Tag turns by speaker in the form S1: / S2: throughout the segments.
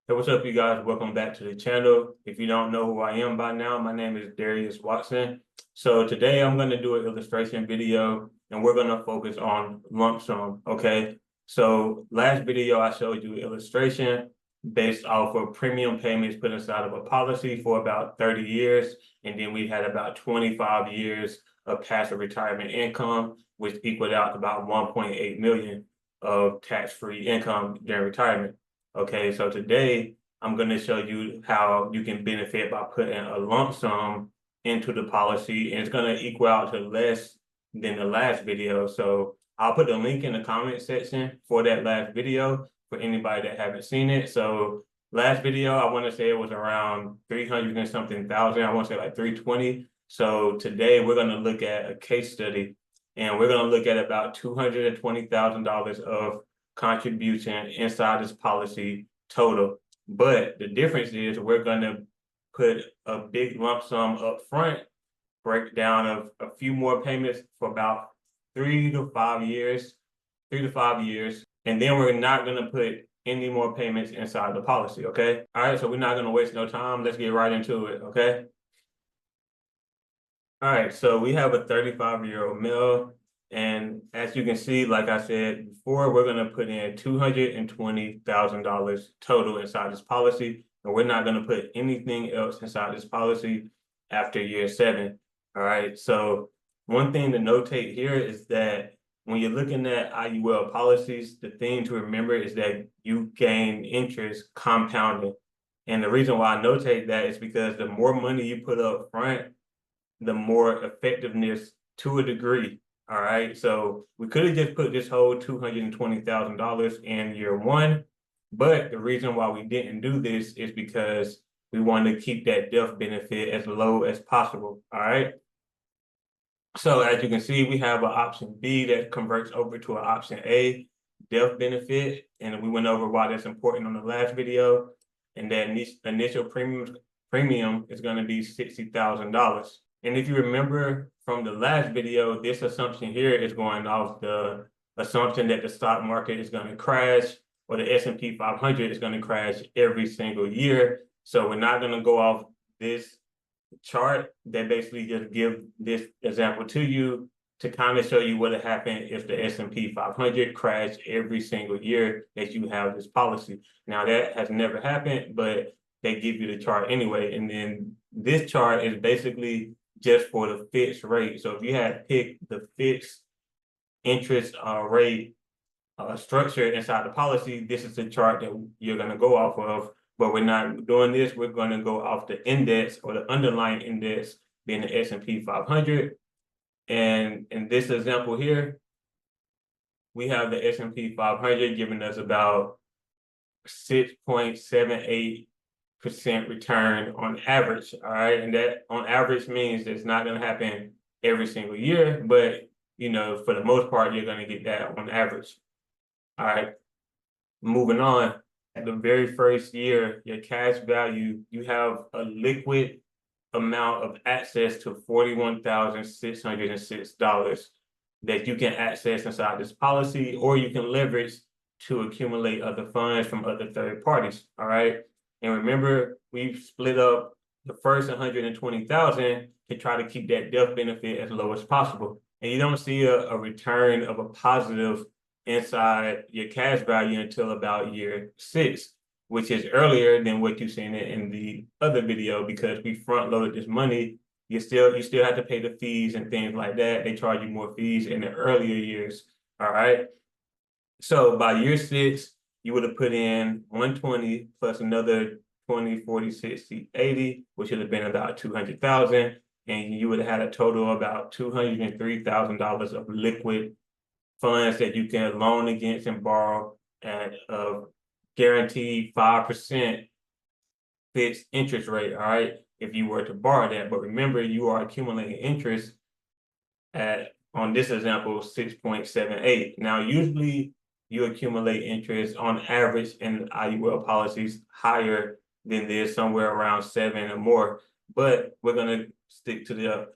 S1: Hey, what's up, you guys? Welcome back to the channel. If you don't know who I am by now, my name is Darius Watson. So today I'm going to do an illustration video and we're going to focus on lump sum, okay? So last video I showed you illustration based off of premium payments put inside of a policy for about 30 years. And then we had about 25 years of passive retirement income, which equaled out to about 1.8 million of tax-free income during retirement. Okay, so today I'm going to show you how you can benefit by putting a lump sum into the policy, and it's going to equal out to less than the last video. So I'll put the link in the comment section for that last video for anybody that haven't seen it. So last video, I want to say it was around 300 and something thousand. I want to say like 320. So today we're going to look at a case study, and we're going to look at about $220,000 of contribution inside this policy total. But the difference is we're going to put a big lump sum up front, breakdown of a few more payments for about 3 to 5 years, and then we're not going to put any more payments inside the policy, okay? All right, so we're not going to waste no time. Let's get right into it, okay? All right, so we have a 35-year-old male. And as you can see, like I said before, we're going to put in $220,000 total inside this policy. And we're not going to put anything else inside this policy after year 7. All right. So one thing to notate here is that when you're looking at IUL policies, the thing to remember is that you gain interest compounding. And the reason why I notate that is because the more money you put up front, the more effectiveness to a degree. All right. So we could have just put this whole $220,000 in year 1. But the reason why we didn't do this is because we wanted to keep that death benefit as low as possible. All right. So as you can see, we have an option B that converts over to an option A, death benefit. And we went over why that's important on the last video. And that initial premium is going to be $60,000. And if you remember from the last video, this assumption here is going off the assumption that the stock market is going to crash, or the S&P 500 is going to crash every single year. So we're not going to go off this chart that basically just give this example to you to kind of show you what would happen if the S&P 500 crashed every single year that you have this policy. Now that has never happened, but they give you the chart anyway. And then this chart is basically just for the fixed rate. So if you had picked the fixed interest rate structure inside the policy, this is the chart that you're going to go off of. But we're not doing this. We're going to go off the index, or the underlying index, being the S&P 500. And in this example here, we have the S&P 500 giving us about 6.78% return on average. All right. And that on average means it's not going to happen every single year, but for the most part, you're going to get that on average. All right. Moving on. At the very first year, your cash value, you have a liquid amount of access to $41,606 that you can access inside this policy, or you can leverage to accumulate other funds from other third parties. All right. And remember, we've split up the first 120,000 to try to keep that death benefit as low as possible. And you don't see a return of a positive inside your cash value until about year 6, which is earlier than what you've seen in the other video, because we front loaded this money. You still have to pay the fees and things like that. They charge you more fees in the earlier years. All right. So by year 6, you would have put in 120 plus another 20, 40, 60, 80, which would have been about 200,000. And you would have had a total of about $203,000 of liquid funds that you can loan against and borrow at a guaranteed 5% fixed interest rate, all right, if you were to borrow that. But remember, you are accumulating interest at, on this example, 6.78. Now, usually you accumulate interest on average in IUL policies higher than this, somewhere around 7 or more. But we're going to stick to the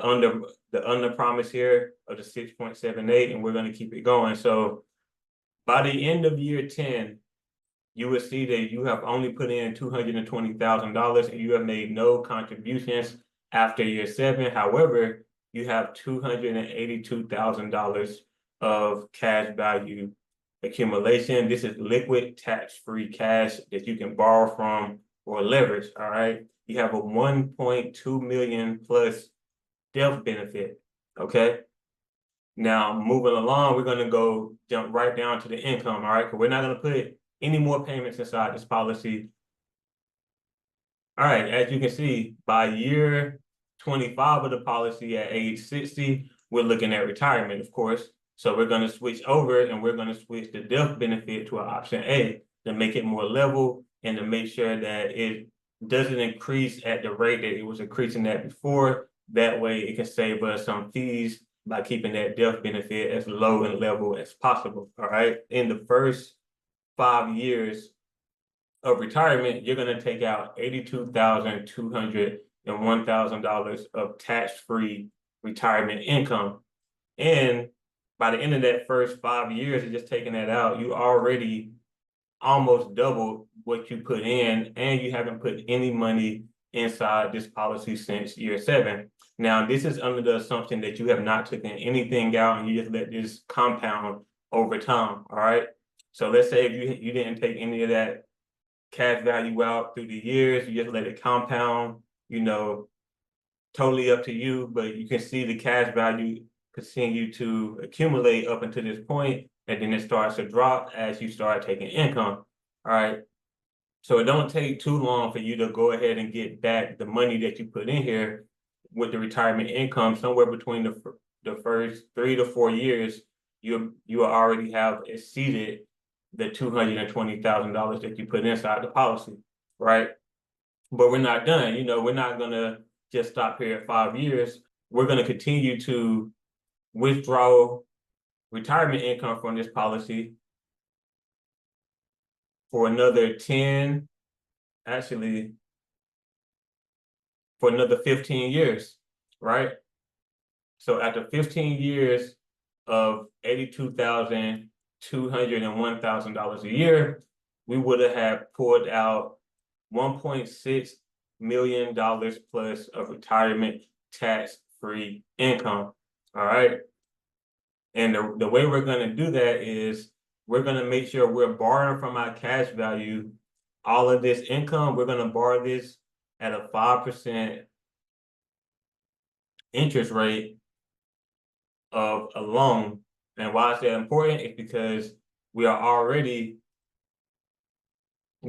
S1: under promise here of the 6.78, and we're going to keep it going. So by the end of year 10, you would see that you have only put in $220,000 and you have made no contributions after year 7. However, you have $282,000 of cash value accumulation. This is liquid tax-free cash that you can borrow from or leverage. All right. You have a 1.2 million plus death benefit. Okay. Now, moving along, we're going to jump right down to the income. All right. Because we're not going to put any more payments inside this policy. All right. As you can see, by year 25 of the policy at age 60, we're looking at retirement, of course. So we're going to switch over and we're going to switch the death benefit to an option A to make it more level and to make sure that it doesn't increase at the rate that it was increasing at before. That way it can save us some fees by keeping that death benefit as low and level as possible. All right. In the first 5 years of retirement, you're going to take out $82,200 and $1,000 of tax-free retirement income. And by the end of that first 5 years of just taking that out, you already almost doubled what you put in, and you haven't put any money inside this policy since year 7. Now, this is under the assumption that you have not taken anything out and you just let this compound over time. All right. So let's say if you didn't take any of that cash value out through the years, you just let it compound, totally up to you, but you can see the cash value continue to accumulate up until this point, and then it starts to drop as you start taking income. All right. So it don't take too long for you to go ahead and get back the money that you put in here with the retirement income. Somewhere between the first 3 to 4 years, you already have exceeded the $220,000 that you put inside the policy, right? But we're not done. We're not gonna just stop here at 5 years. We're gonna continue to withdraw retirement income from this policy for another 10, actually, for another 15 years, right? So after 15 years of $82,200 and $1,000 a year, we would have pulled out $1.6 million plus of retirement tax-free income. All right. And the way we're going to do that is we're going to make sure we're borrowing from our cash value. All of this income, we're going to borrow this at a 5% interest rate of a loan. And why is that important? It's because we are already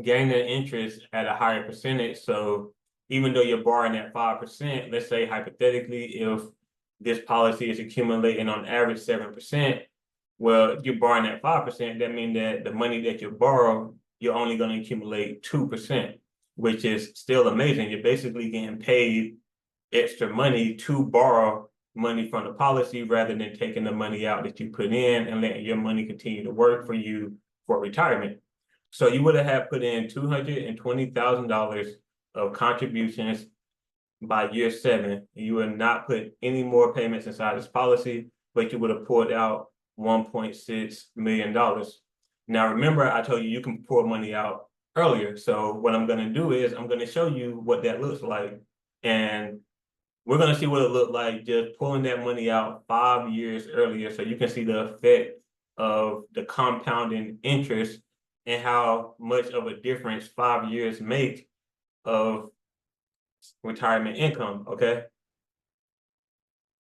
S1: gaining interest at a higher percentage. So even though you're borrowing at 5%, let's say hypothetically, if this policy is accumulating on average 7%, well, you're borrowing at 5%, that means that the money that you borrow, you're only going to accumulate 2%, which is still amazing. You're basically getting paid extra money to borrow money from the policy rather than taking the money out that you put in and letting your money continue to work for you for retirement. So you would have put in $220,000 of contributions by year 7. You would not put any more payments inside this policy, but you would have pulled out $1.6 million. Now, remember, I told you you can pull money out earlier. So what I'm going to do is I'm going to show you what that looks like. And we're going to see what it looked like just pulling that money out 5 years earlier. So you can see the effect of the compounding interest and how much of a difference 5 years make of retirement income, okay?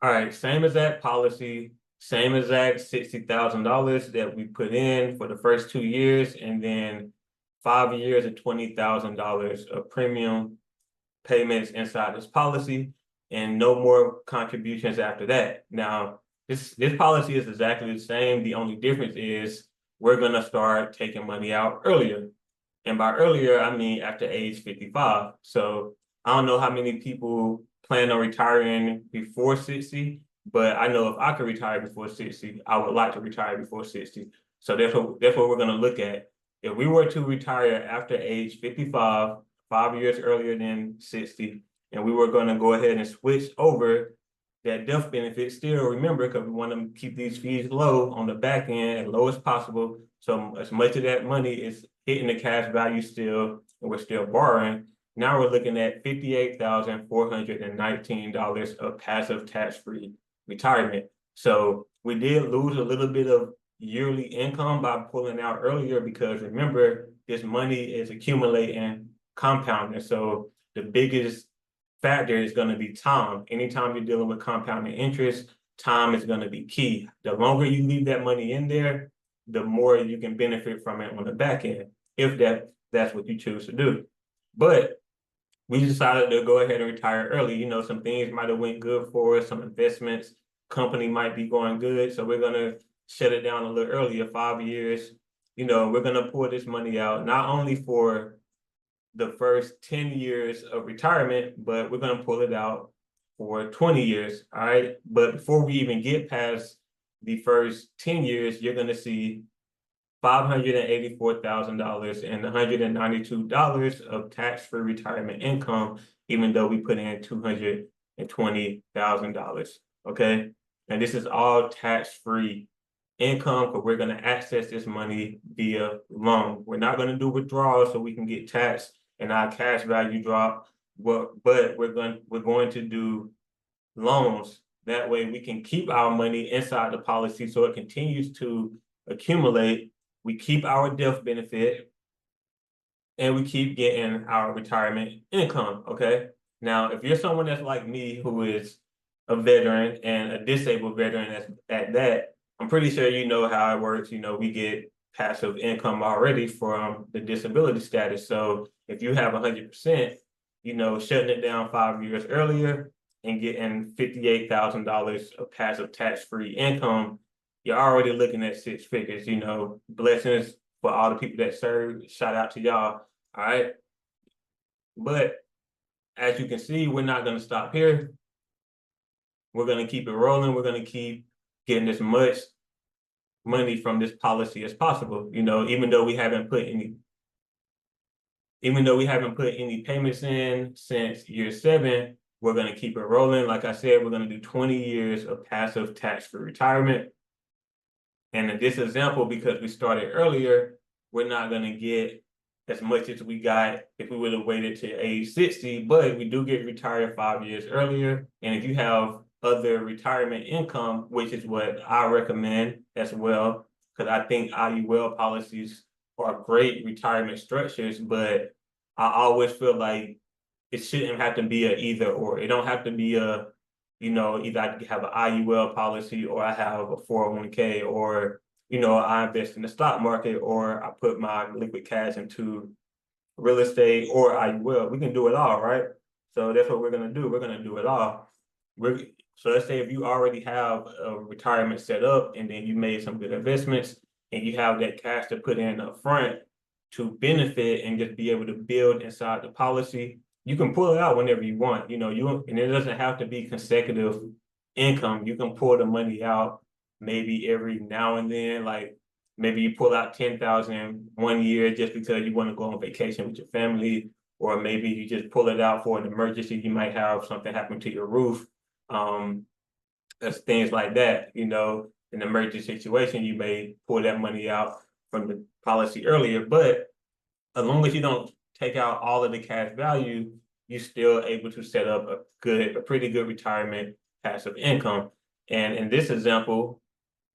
S1: All right, same exact policy, same exact $60,000 that we put in for the first 2 years, and then 5 years of $20,000 of premium payments inside this policy, and no more contributions after that. Now, this policy is exactly the same. The only difference is we're gonna start taking money out earlier. And by earlier, I mean after age 55. So I don't know how many people plan on retiring before 60, but I know if I could retire before 60, I would like to retire before 60. So that's what we're gonna look at. If we were to retire after age 55, 5 years earlier than 60, and we were gonna go ahead and switch over that death benefit, still remember, because we want to keep these fees low on the back end, as low as possible. So as much of that money is hitting the cash value still, and we're still borrowing. Now we're looking at $58,419 of passive tax-free retirement. So we did lose a little bit of yearly income by pulling out earlier, because remember, this money is accumulating, compounding. So the biggest factor is going to be time. Anytime you're dealing with compounding interest, time is going to be key. The longer you leave that money in there, the more you can benefit from it on the back end, if that's what you choose to do. But we decided to go ahead and retire early. You know, some things might have went good for us, some investments, company might be going good. So we're going to shut it down a little earlier, 5 years. You know, we're going to pull this money out, not only for the first 10 years of retirement, but we're going to pull it out for 20 years. All right. But before we even get past the first 10 years, you're going to see $584,000 and $192 of tax-free retirement income, even though we put in $220,000. Okay. And this is all tax-free income, because we're going to access this money via loan. We're not going to do withdrawals so we can get taxed and our cash value drop. But we're going to do loans. That way we can keep our money inside the policy so it continues to accumulate. We keep our death benefit and we keep getting our retirement income. Okay. Now, if you're someone that's like me, who is a veteran and a disabled veteran at that, I'm pretty sure you know how it works. You know, we get passive income already from the disability status. So if you have 100%, you know, shutting it down 5 years earlier and getting $58,000 of passive tax-free income, you're already looking at 6 figures. You know, blessings for all the people that serve. Shout out to y'all. All right. But as you can see, we're not going to stop here. We're going to keep it rolling. We're going to keep getting as much money from this policy as possible. You know, even though we haven't put any payments in since year 7, we're going to keep it rolling. Like I said, we're going to do 20 years of passive tax-free retirement. And in this example, because we started earlier, we're not going to get as much as we got if we would have waited to age 60, but we do get retired 5 years earlier. And if you have other retirement income, which is what I recommend as well, because I think IUL policies are great retirement structures, but I always feel like it shouldn't have to be a either or. It don't have to be a, you know, either I have an IUL policy or I have a 401k, or, you know, I invest in the stock market, or I put my liquid cash into real estate, or IUL. We can do it all, right? So that's what we're going to do. We're going to do it all. So let's say if you already have a retirement set up and then you made some good investments and you have that cash to put in up front to benefit and just be able to build inside the policy, you can pull it out whenever you want. You know, and it doesn't have to be consecutive income. You can pull the money out maybe every now and then. Like maybe you pull out 10,000 one year just because you want to go on vacation with your family, or maybe you just pull it out for an emergency. You might have something happen to your roof. That's things like that. You know, in an emergency situation, you may pull that money out from the policy earlier, but as long as you don't take out all of the cash value, you're still able to set up a pretty good retirement passive income. And in this example,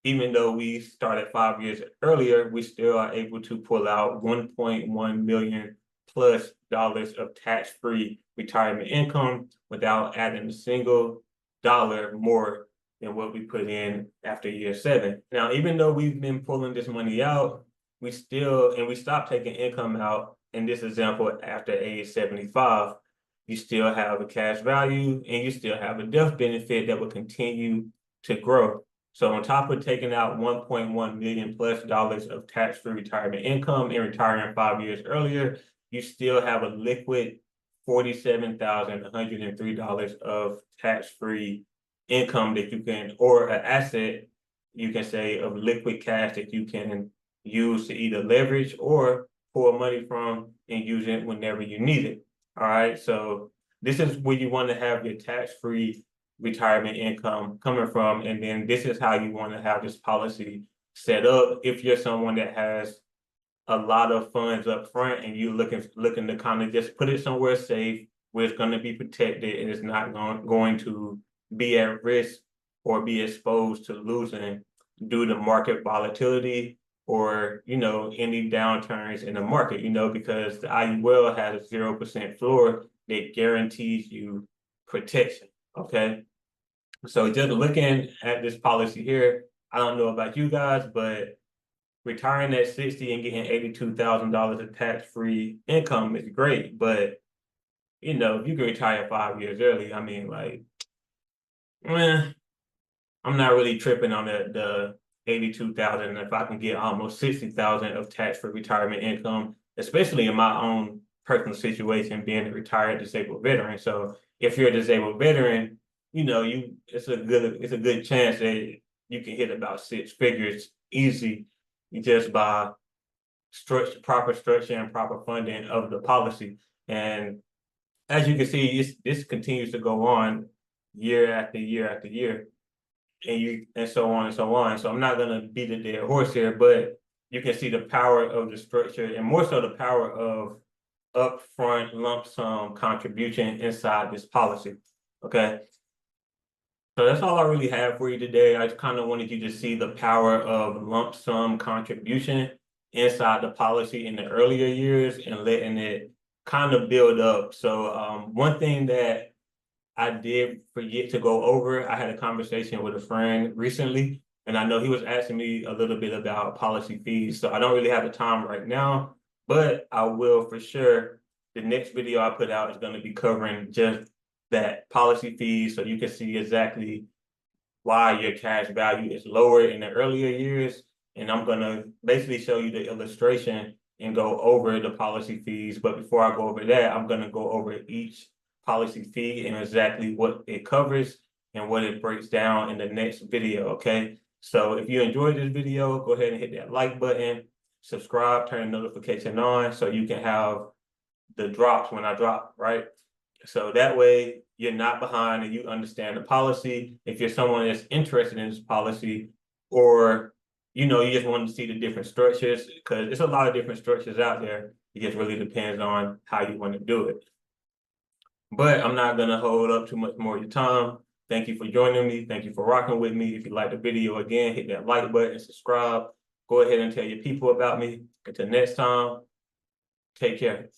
S1: even though we started 5 years earlier, we still are able to pull out $1.1 million plus of tax-free retirement income without adding a single dollar more than what we put in after year 7. Now, even though we've been pulling this money out, we stopped taking income out in this example after age 75. You still have a cash value and you still have a death benefit that will continue to grow. So on top of taking out $1.1 million plus of tax-free retirement income and retiring 5 years earlier, you still have a liquid $47,103 of tax-free income that you can, or an asset, you can say, of liquid cash that you can use to either leverage or pull money from and use it whenever you need it. All right. So this is where you want to have your tax-free retirement income coming from. And then this is how you want to have this policy set up if you're someone that has a lot of funds up front and you looking to kind of just put it somewhere safe where it's going to be protected and it's not going to be at risk or be exposed to losing due to market volatility or, any downturns in the market, because the IUL has a 0% floor that guarantees you protection. Okay. So just looking at this policy here, I don't know about you guys, but retiring at 60 and getting $82,000 of tax-free income is great. But, if you can retire 5 years early, I mean, like, I'm not really tripping on the 82,000 if I can get almost 60,000 of tax-free retirement income, especially in my own personal situation, being a retired disabled veteran. So if you're a disabled veteran, it's a good chance that you can hit about 6 figures easy just by proper structure and proper funding of the policy. And as you can see, this continues to go on year after year after year, and so on and so on. So I'm not gonna beat a dead horse here, but you can see the power of the structure and more so the power of upfront lump sum contribution inside this policy. Okay. So that's all I really have for you today. I just kind of wanted you to see the power of lump sum contribution inside the policy in the earlier years and letting it kind of build up. So one thing that I did forget to go over, I had a conversation with a friend recently, and I know he was asking me a little bit about policy fees. So I don't really have the time right now, but I will for sure. The next video I put out is going to be covering just that policy fees, so you can see exactly why your cash value is lower in the earlier years. And I'm going to basically show you the illustration and go over the policy fees. But before I go over that, I'm going to go over each policy fee and exactly what it covers and what it breaks down in the next video. Okay. So if you enjoyed this video, go ahead and hit that like button, subscribe, turn the notification on so you can have the drops when I drop, right? So that way you're not behind and you understand the policy. If you're someone that's interested in this policy, or you just want to see the different structures, because there's a lot of different structures out there. It just really depends on how you want to do it. But I'm not going to hold up too much more of your time. Thank you for joining me. Thank you for rocking with me. If you like the video, again, hit that like button, subscribe. Go ahead and tell your people about me. Until next time, take care.